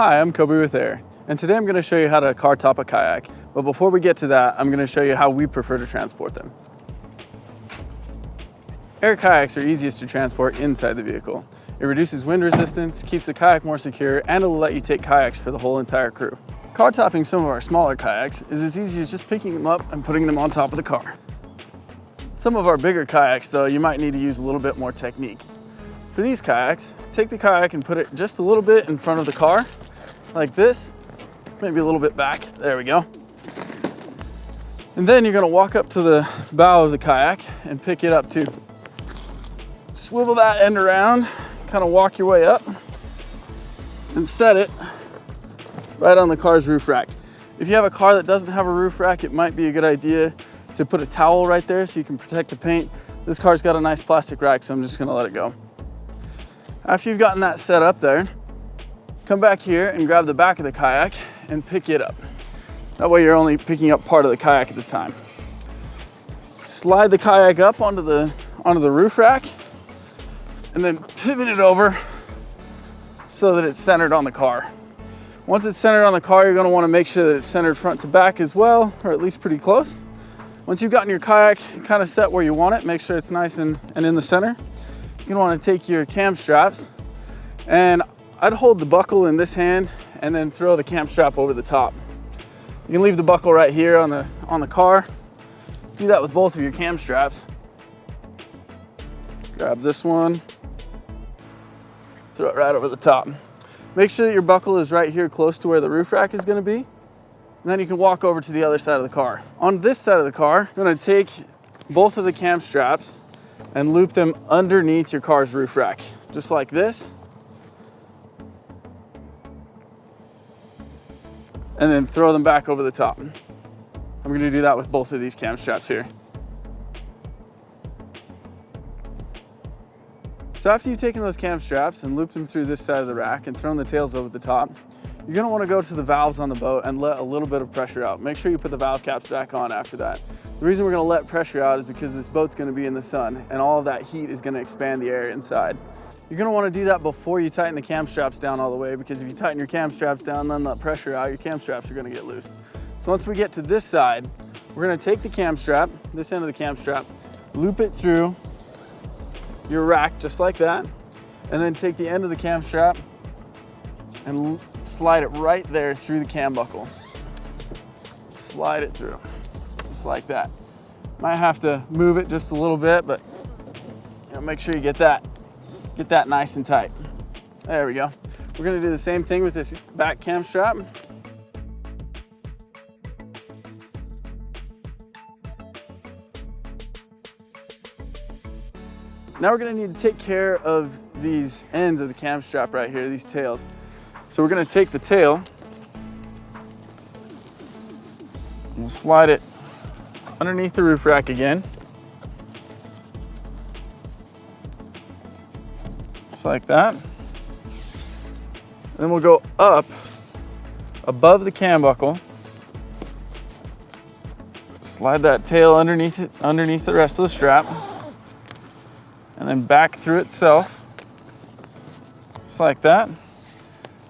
Hi, I'm Kobe with AIRE, and today I'm going to show you how to car top a kayak. But before we get to that, I'm going to show you how we prefer to transport them. AIRE kayaks are easiest to transport inside the vehicle. It reduces wind resistance, keeps the kayak more secure, and it'll let you take kayaks for the whole entire crew. Car topping some of our smaller kayaks is as easy as just picking them up and putting them on top of the car. Some of our bigger kayaks, though, you might need to use a little bit more technique. For these kayaks, take the kayak and put it just a little bit in front of the car, like this, maybe a little bit back, there we go. And then you're gonna walk up to the bow of the kayak and pick it up too. Swivel that end around, kind of walk your way up and set it right on the car's roof rack. If you have a car that doesn't have a roof rack, it might be a good idea to put a towel right there so you can protect the paint. This car's got a nice plastic rack, so I'm just gonna let it go. After you've gotten that set up there, come back here and grab the back of the kayak and pick it up. That way you're only picking up part of the kayak at a time. Slide the kayak up onto the roof rack and then pivot it over so that it's centered on the car. Once it's centered on the car, you're gonna wanna make sure that it's centered front to back as well, or at least pretty close. Once you've gotten your kayak kind of set where you want it, make sure it's nice and in the center. You're gonna wanna take your cam straps, and I'd hold the buckle in this hand and then throw the cam strap over the top. You can leave the buckle right here on the car. Do that with both of your cam straps. Grab this one, throw it right over the top. Make sure that your buckle is right here close to where the roof rack is gonna be. And then you can walk over to the other side of the car. On this side of the car, you're gonna take both of the cam straps and loop them underneath your car's roof rack, just like this. And then throw them back over the top. I'm gonna do that with both of these cam straps here. So after you've taken those cam straps and looped them through this side of the rack and thrown the tails over the top, you're gonna wanna go to the valves on the boat and let a little bit of pressure out. Make sure you put the valve caps back on after that. The reason we're gonna let pressure out is because this boat's gonna be in the sun and all of that heat is gonna expand the air inside. You're gonna wanna do that before you tighten the cam straps down all the way, because if you tighten your cam straps down and then let pressure out, your cam straps are gonna get loose. So once we get to this side, we're gonna take the cam strap, this end of the cam strap, loop it through your rack just like that, and then take the end of the cam strap and slide it right there through the cam buckle. Slide it through, just like that. Might have to move it just a little bit, but make sure you get that nice and tight. There we go. We're gonna do the same thing with this back cam strap. Now we're gonna need to take care of these ends of the cam strap right here, these tails. So we're gonna take the tail, and we'll slide it underneath the roof rack again. Just like that. Then we'll go up above the cam buckle, slide that tail underneath the rest of the strap, and then back through itself, just like that. Then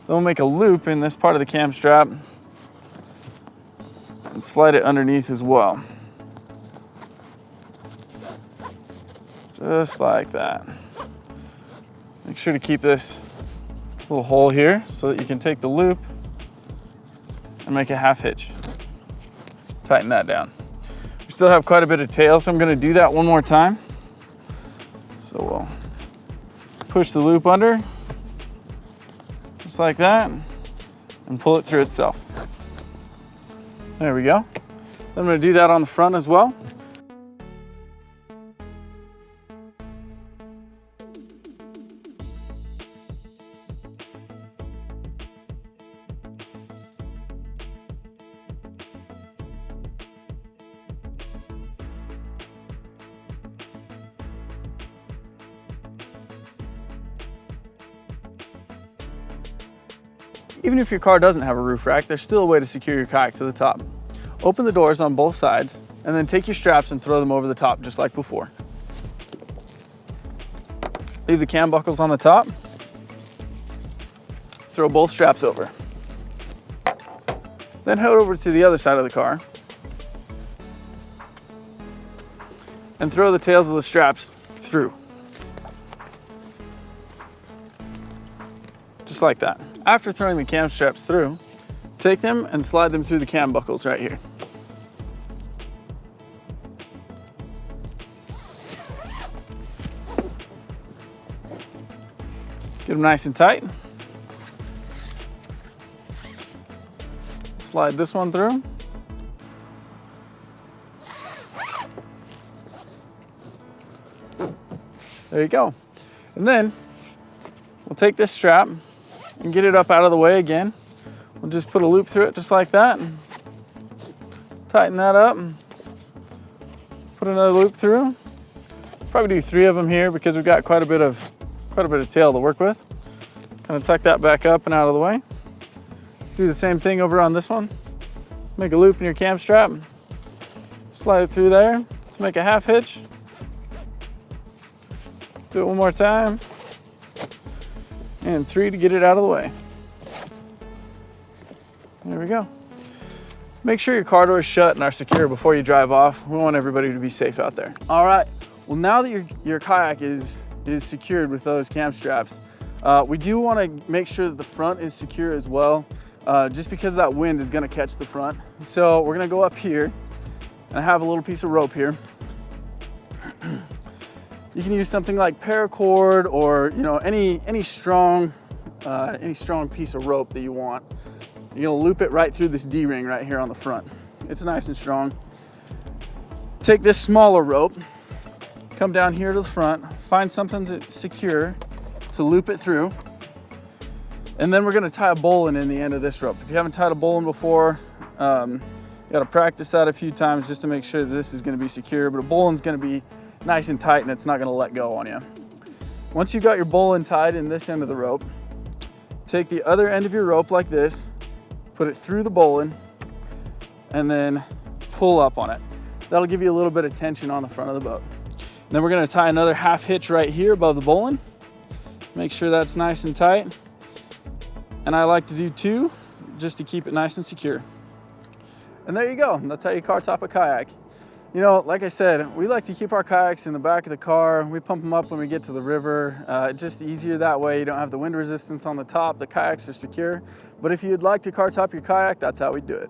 we'll make a loop in this part of the cam strap and slide it underneath as well. Just like that. Make sure to keep this little hole here so that you can take the loop and make a half hitch. Tighten that down. We still have quite a bit of tail, so I'm gonna do that one more time. So we'll push the loop under, just like that, and pull it through itself. There we go. I'm gonna do that on the front as well. Even if your car doesn't have a roof rack, there's still a way to secure your kayak to the top. Open the doors on both sides, and then take your straps and throw them over the top just like before. Leave the cam buckles on the top. throw both straps over. Then head over to the other side of the car and throw the tails of the straps through. Just like that. After throwing the cam straps through, take them and slide them through the cam buckles right here. Get them nice and tight. Slide this one through. There you go. And then we'll take this strap and get it up out of the way again. We'll just put a loop through it just like that. Tighten that up. Put another loop through. Probably do 3 of them here because we've got quite a bit of tail to work with. Kind of tuck that back up and out of the way. Do the same thing over on this one. Make a loop in your cam strap. Slide it through there to make a half hitch. Do it one more time. And 3 to get it out of the way. There we go. Make sure your car doors shut and are secure before you drive off. We want everybody to be safe out there. All right, well, now that your kayak is secured with those cam straps, we do want to make sure that the front is secure as well, just because that wind is going to catch the front. So we're going to go up here and I have a little piece of rope here. You can use something like paracord or any strong piece of rope that you want. You're gonna loop it right through this D-ring right here on the front. It's nice and strong. Take this smaller rope, come down here to the front, find something secure to loop it through, and then we're gonna tie a bowline in the end of this rope. If you haven't tied a bowline before, you gotta practice that a few times just to make sure that this is gonna be secure, but a bowline's gonna be nice and tight and it's not gonna let go on you. Once you've got your bowline tied in this end of the rope, take the other end of your rope like this, put it through the bowline, and then pull up on it. That'll give you a little bit of tension on the front of the boat. And then we're gonna tie another half hitch right here above the bowline. Make sure that's nice and tight. And I like to do 2 just to keep it nice and secure. And there you go, that's how you car top a kayak. Like I said, we like to keep our kayaks in the back of the car. We pump them up when we get to the river. It's just easier that way. You don't have the wind resistance on the top. The kayaks are secure. But if you'd like to car top your kayak, that's how we do it.